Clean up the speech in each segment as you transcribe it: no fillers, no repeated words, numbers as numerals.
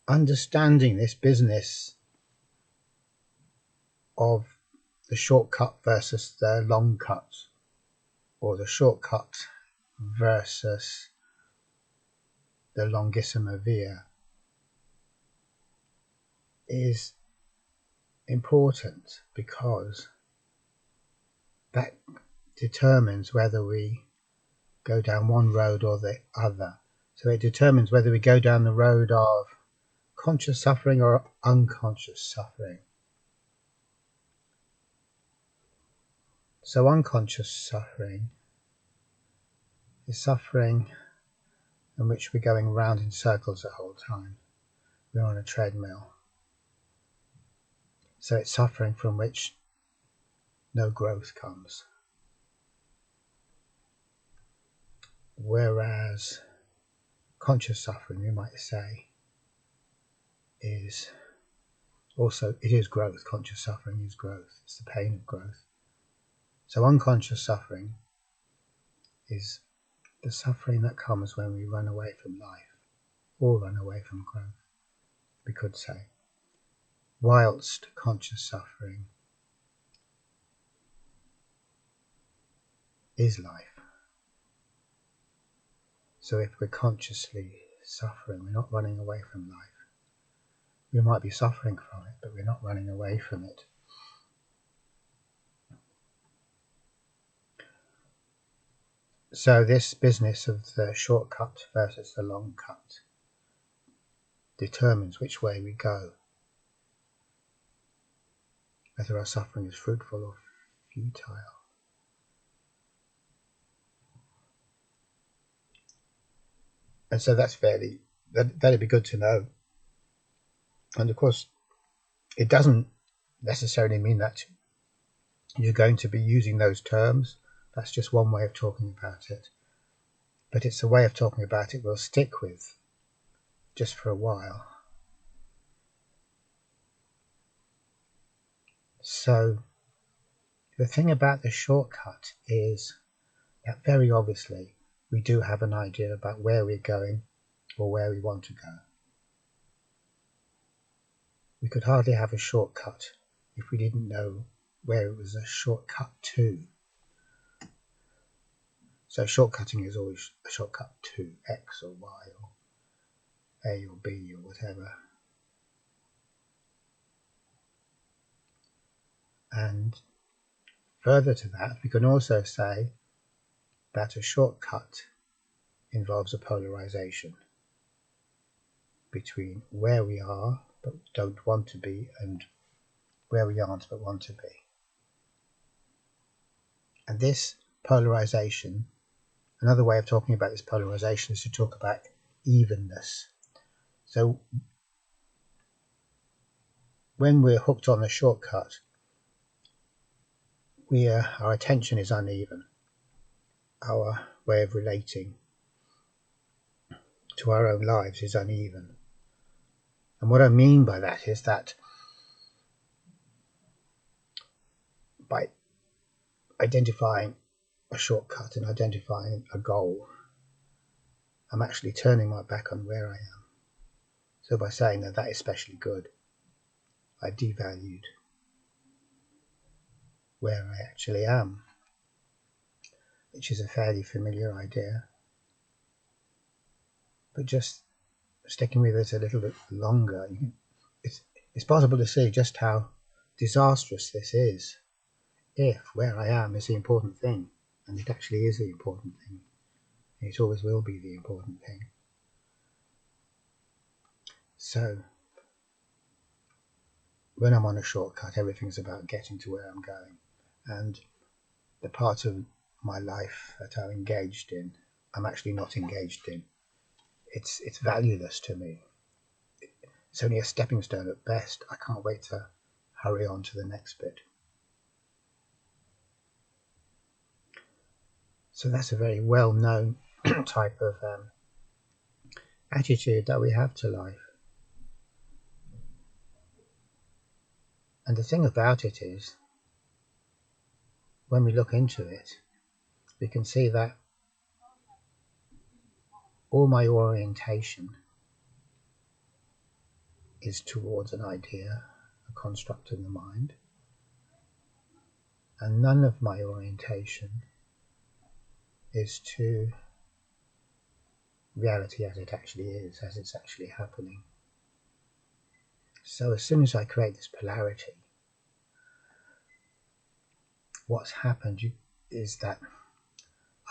understanding this business of the shortcut versus the long cut, or the shortcut versus the longissima via, is important because that determines whether we go down one road or the other. So it determines whether we go down the road of conscious suffering or unconscious suffering. So unconscious suffering is suffering in which we're going round in circles the whole time. We're on a treadmill. So it's suffering from which no growth comes. Whereas conscious suffering, we might say, is also, it is growth. Conscious suffering is growth. It's the pain of growth. So unconscious suffering is the suffering that comes when we run away from life, or run away from growth, we could say. Whilst conscious suffering is life. So if we're consciously suffering, we're not running away from life. We might be suffering from it, but we're not running away from it. So this business of the shortcut versus the long cut determines which way we go, whether our suffering is fruitful or futile. And so that'd be good to know. And of course, it doesn't necessarily mean that you're going to be using those terms. That's just one way of talking about it. But it's a way of talking about it we'll stick with just for a while. So the thing about the shortcut is that very obviously we do have an idea about where we're going or where we want to go. We could hardly have a shortcut if we didn't know where it was a shortcut to. So shortcutting is always a shortcut to X or Y or A or B or whatever. And further to that, we can also say that a shortcut involves a polarization between where we are but don't want to be and where we aren't but want to be. And this polarization, another way of talking about this polarization is to talk about evenness. So when we're hooked on the shortcut, our attention is uneven. Our way of relating to our own lives is uneven. And what I mean by that is that by identifying a shortcut and identifying a goal, I'm actually turning my back on where I am. So by saying that is especially good, I've devalued where I actually am, which is a fairly familiar idea. But just sticking with it a little bit longer, it's possible to see just how disastrous this is if where I am is the important thing, and it actually is the important thing. It always will be the important thing. So when I'm on a shortcut, everything's about getting to where I'm going, and the part of my life that I'm engaged in, I'm actually not engaged in. It's valueless to me. It's only a stepping stone at best. I can't wait to hurry on to the next bit. So that's a very well-known type of attitude that we have to life. And the thing about it is, when we look into it, we can see that all my orientation is towards an idea, a construct in the mind, and none of my orientation is to reality as it actually is, as it's actually happening. So as soon as I create this polarity, what's happened is that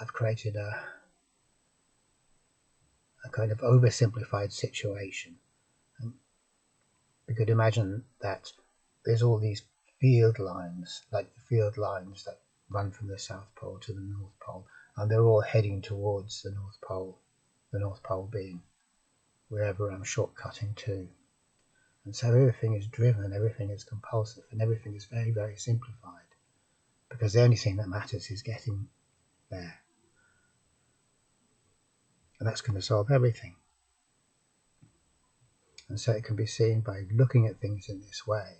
I've created a kind of oversimplified situation. And you could imagine that there's all these field lines, like the field lines that run from the South Pole to the North Pole, and they're all heading towards the North Pole being wherever I'm shortcutting to. And so everything is driven, everything is compulsive, and everything is very, very simplified, because the only thing that matters is getting there. And that's going to solve everything. And so it can be seen by looking at things in this way.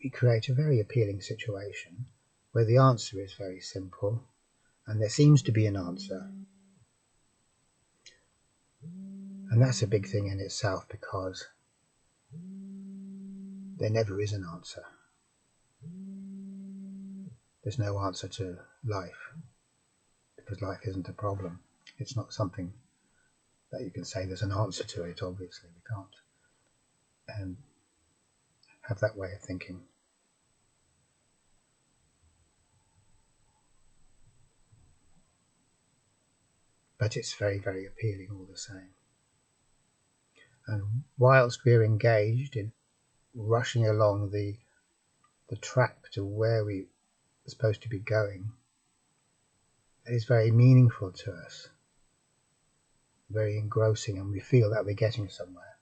We create a very appealing situation where the answer is very simple, and there seems to be an answer. And that's a big thing in itself, because there never is an answer. There's no answer to life, because life isn't a problem. It's not something that you can say there's an answer to it. Obviously we can't have that way of thinking. But it's very, very appealing all the same. And whilst we're engaged in rushing along the track to where we are supposed to be going, it is very meaningful to us, very engrossing, and we feel that we're getting somewhere.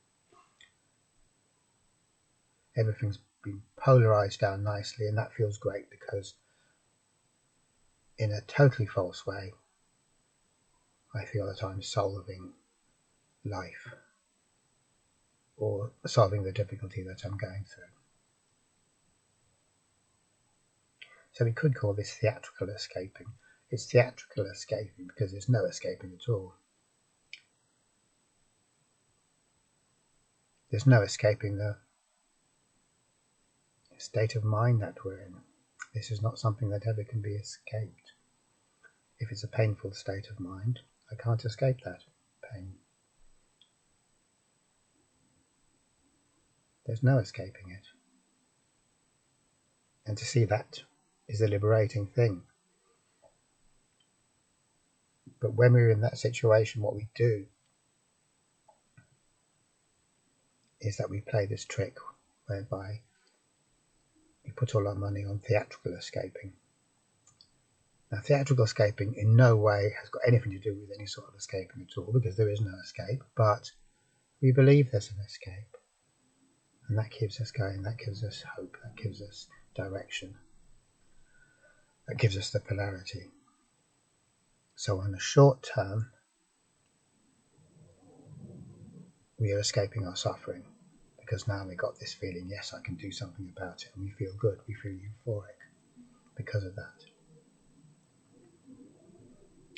Everything's been polarized down nicely, and that feels great, because in a totally false way, I feel that I'm solving life, or solving the difficulty that I'm going through. So we could call this theatrical escaping. It's theatrical escaping because there's no escaping at all. There's no escaping the state of mind that we're in. This is not something that ever can be escaped. If it's a painful state of mind, I can't escape that pain. There's no escaping it. And to see that is a liberating thing. But when we're in that situation, what we do is that we play this trick whereby we put all our money on theatrical escaping. Now, theatrical escaping in no way has got anything to do with any sort of escaping at all, because there is no escape, but we believe there's an escape. And that keeps us going, that gives us hope, that gives us direction, that gives us the polarity. So on the short term, we are escaping our suffering, because now we got this feeling, yes, I can do something about it, and we feel good, we feel euphoric because of that.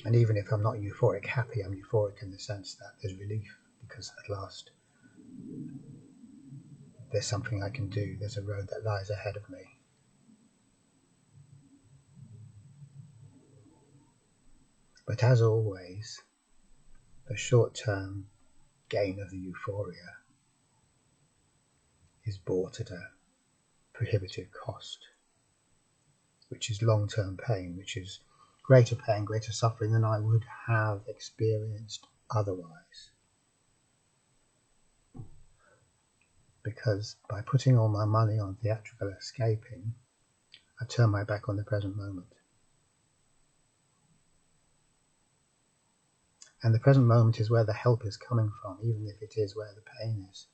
And even if I'm not euphoric happy, I'm euphoric in the sense that there's relief, because at last there's something I can do, there's a road that lies ahead of me. But as always, the short-term gain of the euphoria is bought at a prohibitive cost, which is long-term pain, which is greater pain, greater suffering than I would have experienced otherwise. Because by putting all my money on theatrical escaping, I turn my back on the present moment. And the present moment is where the help is coming from, even if it is where the pain is.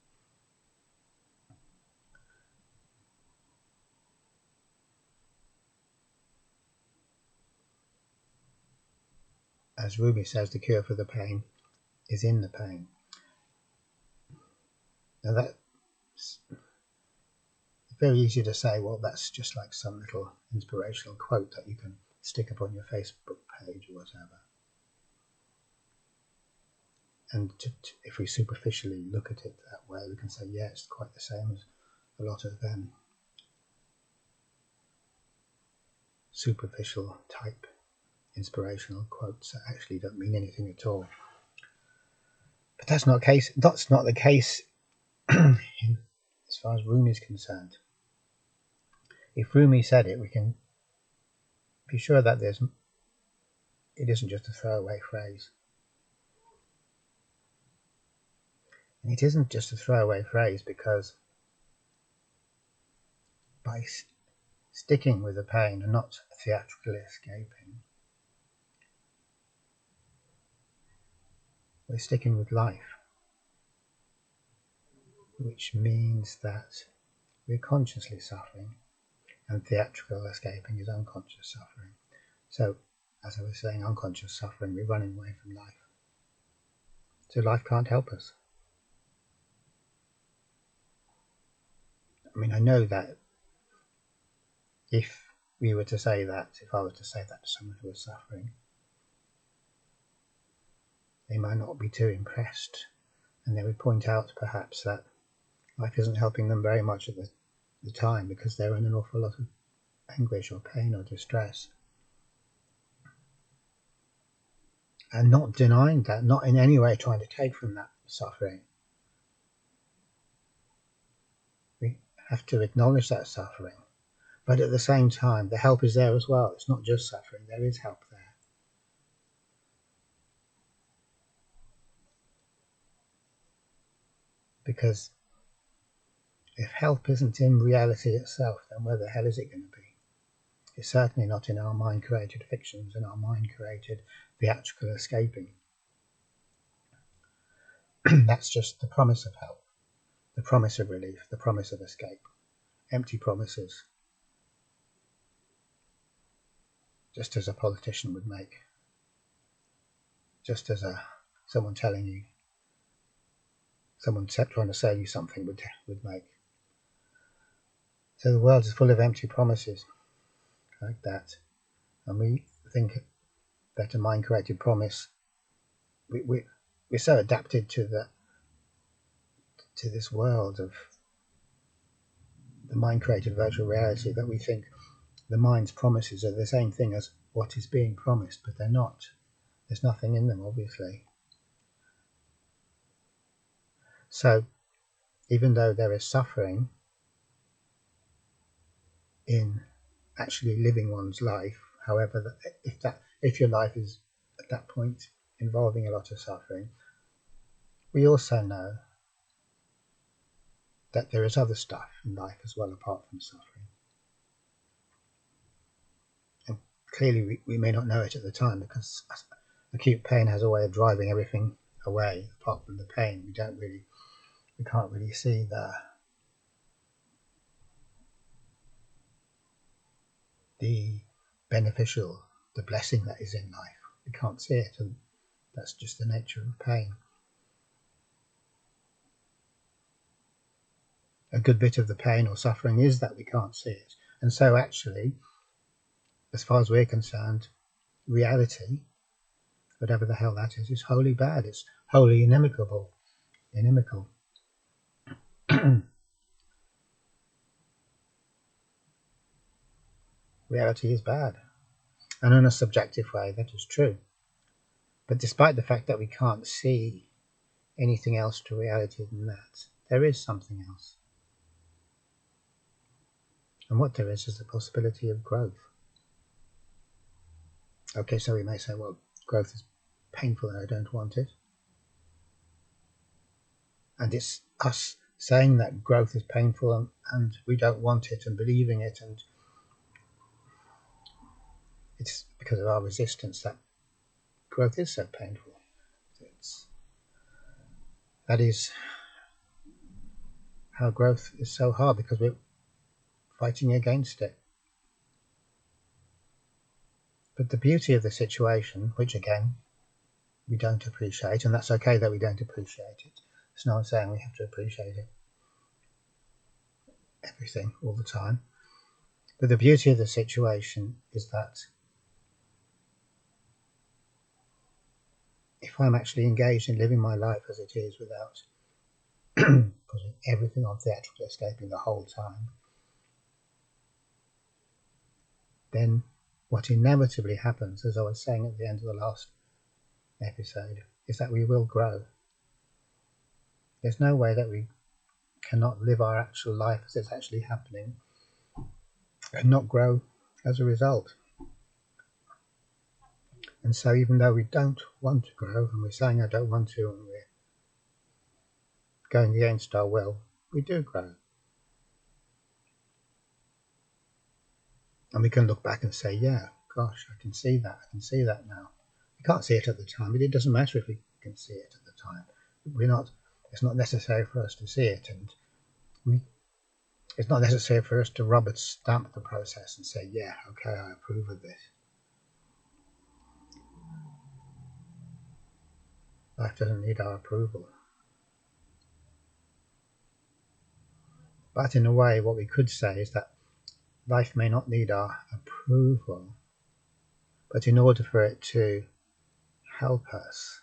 As Rumi says, the cure for the pain is in the pain. Now that's very easy to say, well, that's just like some little inspirational quote that you can stick up on your Facebook page or whatever. And if we superficially look at it that way, we can say, yeah, it's quite the same as a lot of superficial type inspirational quotes that actually don't mean anything at all. But that's not the case. That's not the case as far as Rumi is concerned. If Rumi said it, we can be sure that it isn't just a throwaway phrase. And it isn't just a throwaway phrase because by sticking with the pain and not theatrically escaping, we're sticking with life, which means that we're consciously suffering, and theatrical escaping is unconscious suffering. So, as I was saying, unconscious suffering, we're running away from life. So life can't help us. I mean, I know that if we were to say that, if I were to say that to someone who was suffering, they might not be too impressed, and they would point out perhaps that life isn't helping them very much at the time because they're in an awful lot of anguish or pain or distress. And not denying that, not in any way trying to take from that suffering. We have to acknowledge that suffering, but at the same time, the help is there as well. It's not just suffering, there is help there. Because if help isn't in reality itself, then where the hell is it going to be? It's certainly not in our mind-created fictions and our mind-created theatrical escaping. That's just the promise of help, the promise of relief, the promise of escape. Empty promises, just as a politician would make, just as someone telling you, someone trying to sell you something would make. So the world is full of empty promises like that, and we think that a mind-created promise, we're so adapted to this world of the mind-created virtual reality that we think the mind's promises are the same thing as what is being promised, but they're not. There's nothing in them, obviously. So even though there is suffering in actually living one's life, however, if your life is at that point involving a lot of suffering, we also know that there is other stuff in life as well apart from suffering. And clearly we may not know it at the time because acute pain has a way of driving everything away apart from the pain. We can't really see the beneficial, the blessing that is in life. We can't see it, and that's just the nature of pain. A good bit of the pain or suffering is that we can't see it. And so actually, as far as we're concerned, reality, whatever the hell that is wholly bad. It's wholly inimical. Reality is bad. And in a subjective way, that is true. But despite the fact that we can't see anything else to reality than that, there is something else. And what there is the possibility of growth. Okay, so we may say, well, growth is painful and I don't want it. And it's us saying that growth is painful and we don't want it and believing it, and it's because of our resistance that growth is so painful. That is how growth is so hard, because we're fighting against it. But the beauty of the situation, which again we don't appreciate, and that's okay that we don't appreciate it. There's no one saying we have to appreciate it, everything all the time. But the beauty of the situation is that if I'm actually engaged in living my life as it is without putting everything on theatrical escaping the whole time, then what inevitably happens, as I was saying at the end of the last episode, is that we will grow. There's no way that we cannot live our actual life as it's actually happening and not grow as a result. And so even though we don't want to grow, and we're saying I don't want to, and we're going against our will, we do grow. And we can look back and say, yeah, gosh, I can see that now. We can't see it at the time, but it doesn't matter if we can see it at the time. It's not necessary for us to see it, and it's not necessary for us to rubber stamp the process and say, yeah, okay, I approve of this. Life doesn't need our approval. But in a way, what we could say is that life may not need our approval, but in order for it to help us,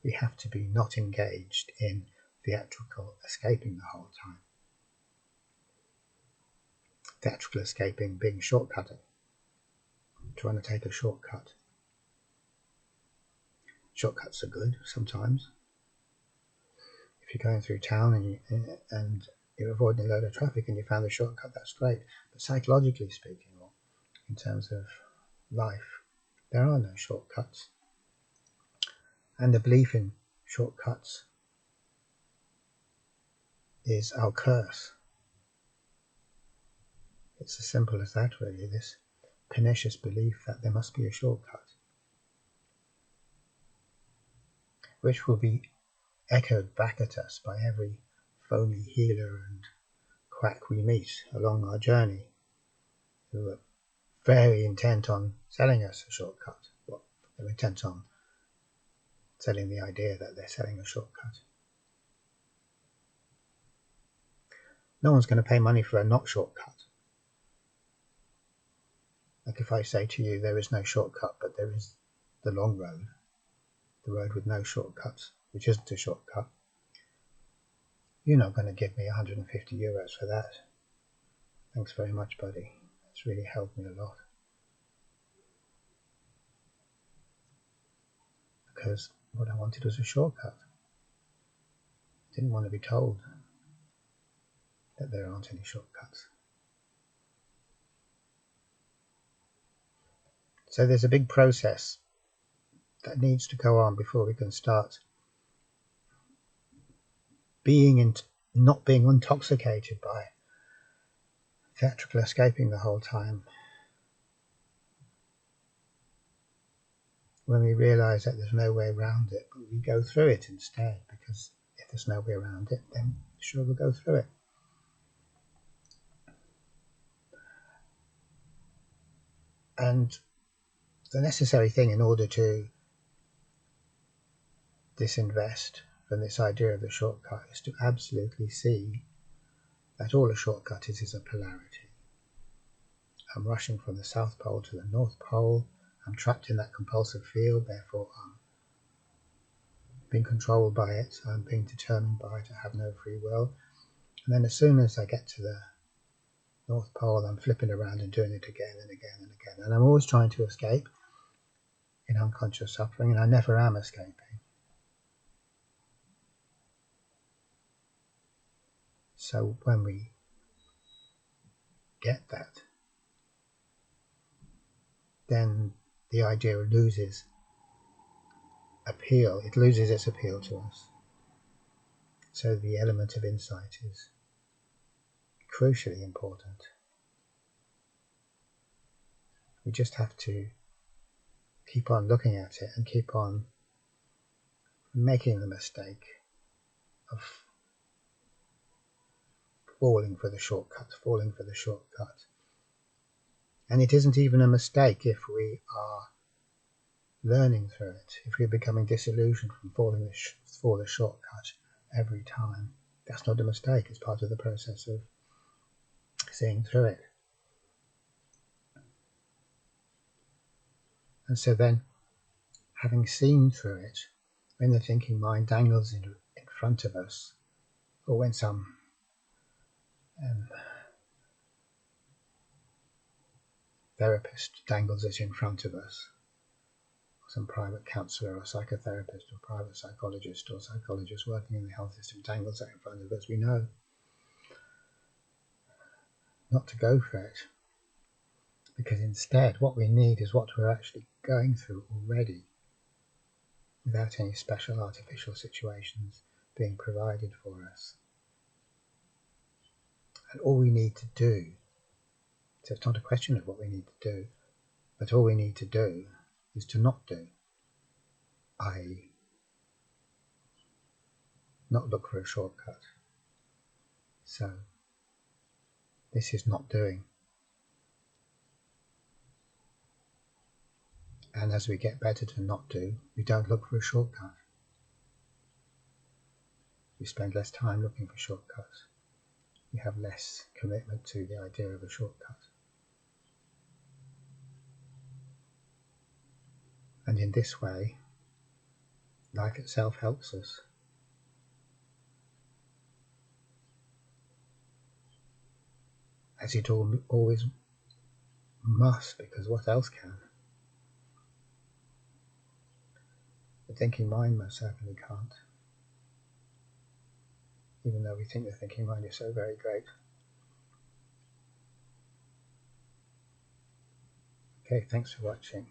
we have to be not engaged in theatrical escaping the whole time. Theatrical escaping being shortcutting, trying to take a shortcut. Shortcuts are good sometimes. If you're going through town and you're avoiding a load of traffic and you found a shortcut, that's great. But psychologically speaking, or in terms of life, there are no shortcuts. And the belief in shortcuts is our curse. It's as simple as that, really, this pernicious belief that there must be a shortcut, which will be echoed back at us by every phony healer and quack we meet along our journey, who are very intent on selling us a shortcut. Well, they're intent on selling the idea that they're selling a shortcut. No one's going to pay money for a not shortcut. Like if I say to you, there is no shortcut, but there is the long road, the road with no shortcuts, which isn't a shortcut, you're not going to give me 150 euros for that. Thanks very much, buddy. It's really helped me a lot. Because what I wanted was a shortcut. I didn't want to be told that there aren't any shortcuts. So there's a big process that needs to go on before we can start not being intoxicated by theatrical escaping the whole time. When we realise that there's no way around it, but we go through it instead, because if there's no way around it, then sure, we'll go through it. And the necessary thing in order to disinvest from this idea of the shortcut is to absolutely see that all a shortcut is a polarity. I'm rushing from the South Pole to the North Pole. I'm trapped in that compulsive field, therefore I'm being controlled by it, I'm being determined by it, I have no free will. And then as soon as I get to the North Pole, I'm flipping around and doing it again and again and again. And I'm always trying to escape in unconscious suffering, and I never am escaping. So when we get that, then the idea loses appeal. It loses its appeal to us. So the element of insight is crucially important. We just have to keep on looking at it and keep on making the mistake of falling for the shortcut. And it isn't even a mistake if we are learning through it, if we're becoming disillusioned from falling for the shortcut every time. That's not a mistake, it's part of the process of seeing through it. And so then, having seen through it, when the thinking mind dangles in front of us, or when some therapist dangles it in front of us, or some private counsellor or psychotherapist or private psychologist or psychologist working in the health system dangles it in front of us, we know not to go for it, because instead what we need is what we're actually going through already, without any special artificial situations being provided for us. And all we need to do, so it's not a question of what we need to do, but all we need to do is to not do, i.e. not look for a shortcut. So this is not doing. And as we get better to not do, we don't look for a shortcut. We spend less time looking for shortcuts. We have less commitment to the idea of a shortcut. And in this way, life itself helps us. As it always must, because what else can? The thinking mind most certainly can't, even though we think the thinking mind is so very great. Okay, thanks for watching.